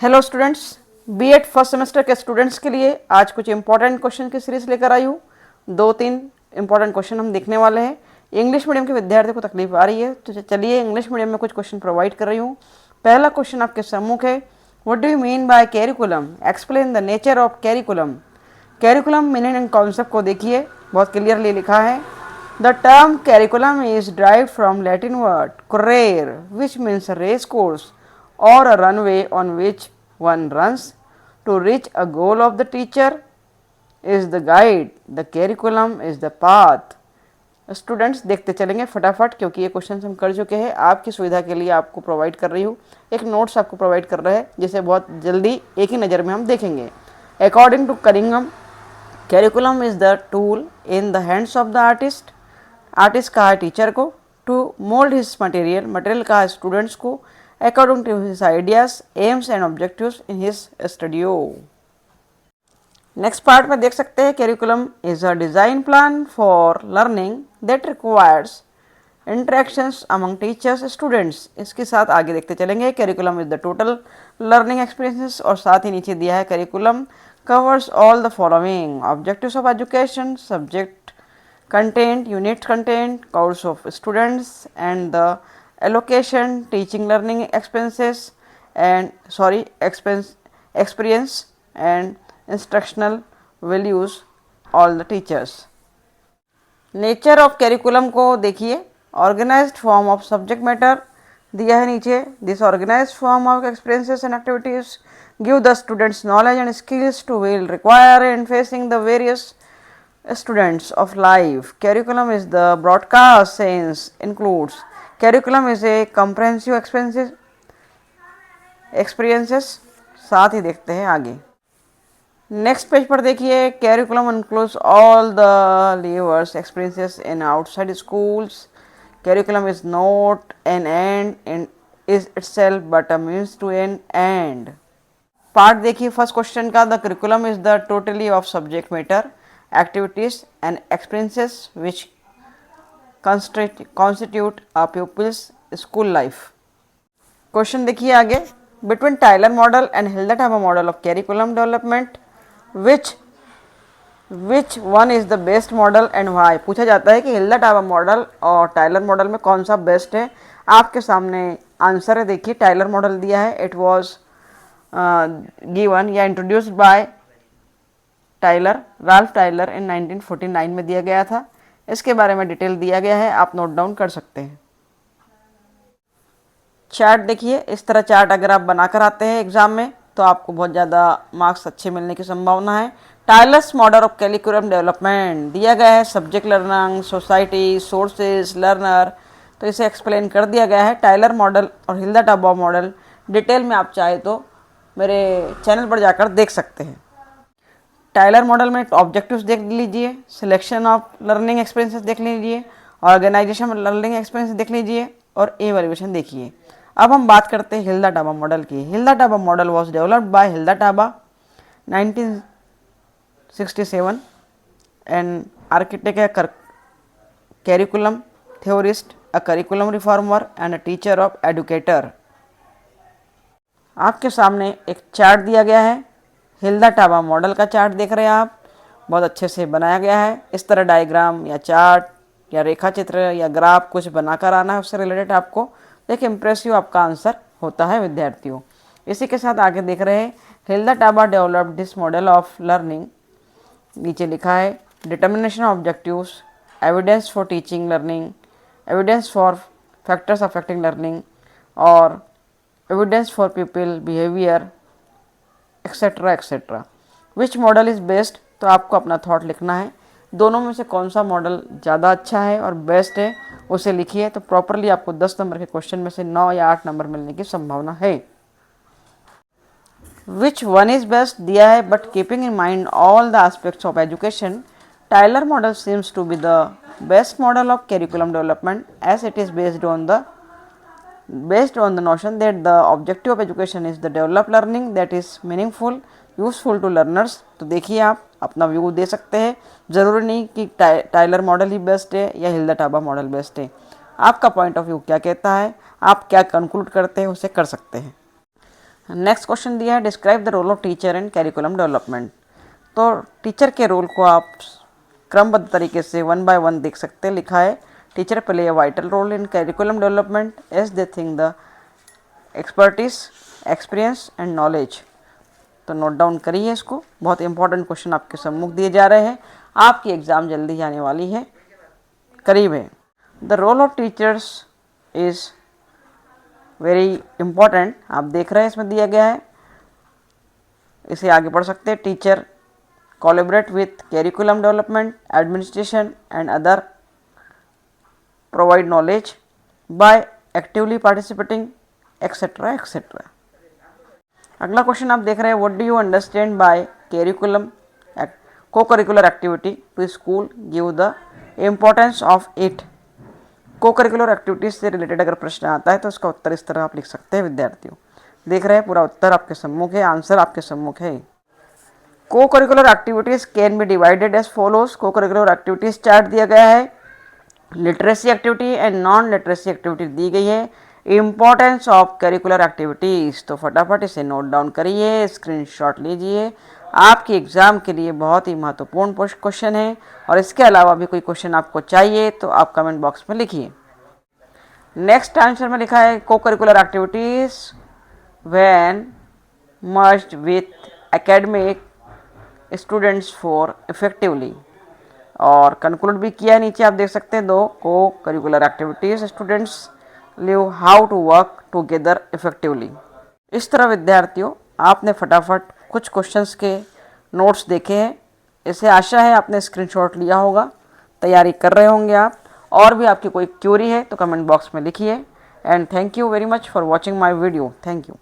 Hello students, BEd first semester के students के लिए आज कुछ इंपॉर्टेंट क्वेश्चन की सीरीज लेकर आई हूँ। 2-3 इंपॉर्टेंट क्वेश्चन हम देखने वाले हैं। इंग्लिश मीडियम के विद्यार्थियों को तकलीफ आ रही है तो चलिए इंग्लिश मीडियम में कुछ क्वेश्चन प्रोवाइड कर रही हूँ। पहला क्वेश्चन आपके सम्मुख है, what do you mean by curriculum, explain the nature of curriculum. Curriculum meaning and concept को देखिए, बहुत क्लियरली लिखा है। The term curriculum is derived from Latin word currere, which means a race course or a runway on which one runs to reach a goal of the teacher is the guide, the curriculum is the path। Students देखते चलेंगे फटाफट, क्योंकि ये question हम कर चुके हैं। आपकी सुविधा के लिए आपको प्रोवाइड कर रही हूँ, एक नोट्स आपको प्रोवाइड कर रहा है जिसे बहुत जल्दी एक ही नज़र में हम देखेंगे। अकॉर्डिंग टू करिंगम, curriculum is the tool in the hands of the artist. Artist कहा है टीचर को, to mould his material, material कहा है स्टूडेंट्स को, according to his ideas, aims and objectives in his studio. Next part में देख सकते हैं, curriculum is a design plan for learning that requires interactions among teachers students. इसके साथ आगे देखते चलेंगे। Curriculum is the total learning experiences, और साथ ही नीचे दिया है curriculum covers all the following objectives of education, subject content, unit content, course of students, and the allocation, teaching learning expenses and experience and instructional values all the teachers। Nature of curriculum को देखिए, organised form of subject matter दिया है नीचे। This organised form of experiences and activities give the students knowledge and skills to will require in facing the various students of life। Curriculum is the broadcast sense includes, curriculum is a comprehensive experiences। साथ ही देखते हैं आगे। Next page पर देखिए, curriculum includes all the levers experiences in outside schools। Curriculum is not an end in is itself but a means to an end। Part देखिए first question का, the curriculum is the totally of subject matter, activities and experiences which constitute a peoples school life. Question देखिए आगे, between Tyler model and Hilda Taba model of curriculum development which one is the best model and why. पूछा जाता है कि Hilda Taba model और Tyler model में कौन सा बेस्ट है। आपके सामने आंसर है, देखिए टाइलर मॉडल दिया है, इट वॉज गिवन या introduced by Tyler, Ralph Tyler in 1949 में दिया गया था। इसके बारे में डिटेल दिया गया है, आप नोट डाउन कर सकते हैं। चार्ट देखिए, इस तरह चार्ट अगर आप बनाकर आते हैं एग्जाम में तो आपको बहुत ज़्यादा मार्क्स अच्छे मिलने की संभावना है। टाइलर्स मॉडल ऑफ कैरिकुलम डेवलपमेंट दिया गया है, subject learning, society, sources, learner, तो इसे एक्सप्लेन कर दिया गया है। टाइलर मॉडल और हिल्डा-टाबा मॉडल डिटेल में आप चाहे तो मेरे चैनल पर जाकर देख सकते हैं। टाइलर मॉडल में ऑब्जेक्टिव्स देख लीजिए, सिलेक्शन ऑफ लर्निंग एक्सपीरियंसेस देख लीजिए, ऑर्गेनाइजेशन लर्निंग एक्सपीरियंस देख लीजिए और एवैल्यूएशन देखिए। अब हम बात करते हैं हिल्डा-टाबा मॉडल की। Hilda Taba model was developed by Hilda Taba 1967 and architect है, curriculum theorist, a curriculum reformer and a teacher of educator. आपके सामने एक चार्ट दिया गया है, हिल्डा-टाबा मॉडल का चार्ट देख रहे हैं आप, बहुत अच्छे से बनाया गया है। इस तरह डायग्राम या चार्ट या रेखा चित्र या ग्राफ कुछ बनाकर आना है, उससे रिलेटेड आपको एक इम्प्रेसिव आपका आंसर होता है विद्यार्थियों। इसी के साथ आगे देख रहे हैं, Hilda-Taba developed this model of learning, नीचे लिखा है determination of objectives, evidence for teaching learning, evidence for factors affecting learning और evidence for pupil behavior etcetera etcetera. Which model is best, तो आपको अपना थॉट लिखना है, दोनों में से कौन सा मॉडल ज़्यादा अच्छा है और बेस्ट है उसे लिखिए, तो प्रॉपरली आपको 10 नंबर के क्वेश्चन में से 9 या 8 नंबर मिलने की संभावना है। विच वन इज़ बेस्ट दिया है, but keeping in mind all the aspects of education, Tyler model seems to be the best model of curriculum development as it is based on the notion that the objective of education is the develop learning that is meaningful, useful to learners। तो देखिए आप अपना view दे सकते हैं, ज़रूरी नहीं कि Tyler model ही best है या हिल्डा-टाबा मॉडल बेस्ट है। आपका पॉइंट ऑफ व्यू क्या कहता है, आप क्या कंक्लूड करते हैं उसे कर सकते हैं। नेक्स्ट क्वेश्चन दिया है, describe the role of teacher in curriculum development. तो टीचर के रोल को आप क्रमबद्ध तरीके से 1 by 1 देख सकते हैं। लिखा है teacher play a vital role in curriculum development as they think the expertise, experience and knowledge. तो नोट डाउन करिए इसको, बहुत इंपॉर्टेंट क्वेश्चन आपके सम्मुख दिए जा रहे हैं। आपकी एग्ज़ाम जल्दी आने वाली है, करीब है। The role of teachers is very important. आप देख रहे हैं इसमें दिया गया है, इसे आगे पढ़ सकते हैं। Teacher collaborate with curriculum development administration and other, provide knowledge by actively participating etcetera etcetera. अगला क्वेश्चन आप देख रहे हैं, what do you understand by curriculum co curricular activity to school, give the importance of it. Co curricular activities से related अगर प्रश्न आता है तो उसका उत्तर इस तरह आप लिख सकते हैं विद्यार्थियों। देख रहे हैं पूरा उत्तर आपके सम्मुख है, आंसर आपके सम्मुख है। को curricular activities can be divided as follows. Co curricular activities chart दिया गया है, literacy activity and non literacy activity दी गई है। इम्पोर्टेंस ऑफ करिकुलर एक्टिविटीज़, तो फटाफट इसे नोट डाउन करिए, स्क्रीनशॉट लीजिए। आपके एग्ज़ाम के लिए बहुत ही महत्वपूर्ण क्वेश्चन है, और इसके अलावा भी कोई क्वेश्चन आपको चाहिए तो आप कमेंट बॉक्स में लिखिए। नेक्स्ट आंसर में लिखा है, को curricular activities when merged with academic students for effectively, और कंक्लूड भी किया नीचे आप देख सकते हैं। दो co-curricular activities students live how to work together effectively. इस तरह विद्यार्थियों आपने फटाफट कुछ क्वेश्चंस के नोट्स देखे हैं। इसे आशा है आपने स्क्रीनशॉट लिया होगा, तैयारी कर रहे होंगे आप। और भी आपकी कोई क्यूरी है तो कमेंट बॉक्स में लिखिए। And thank you very much for watching my video. Thank you.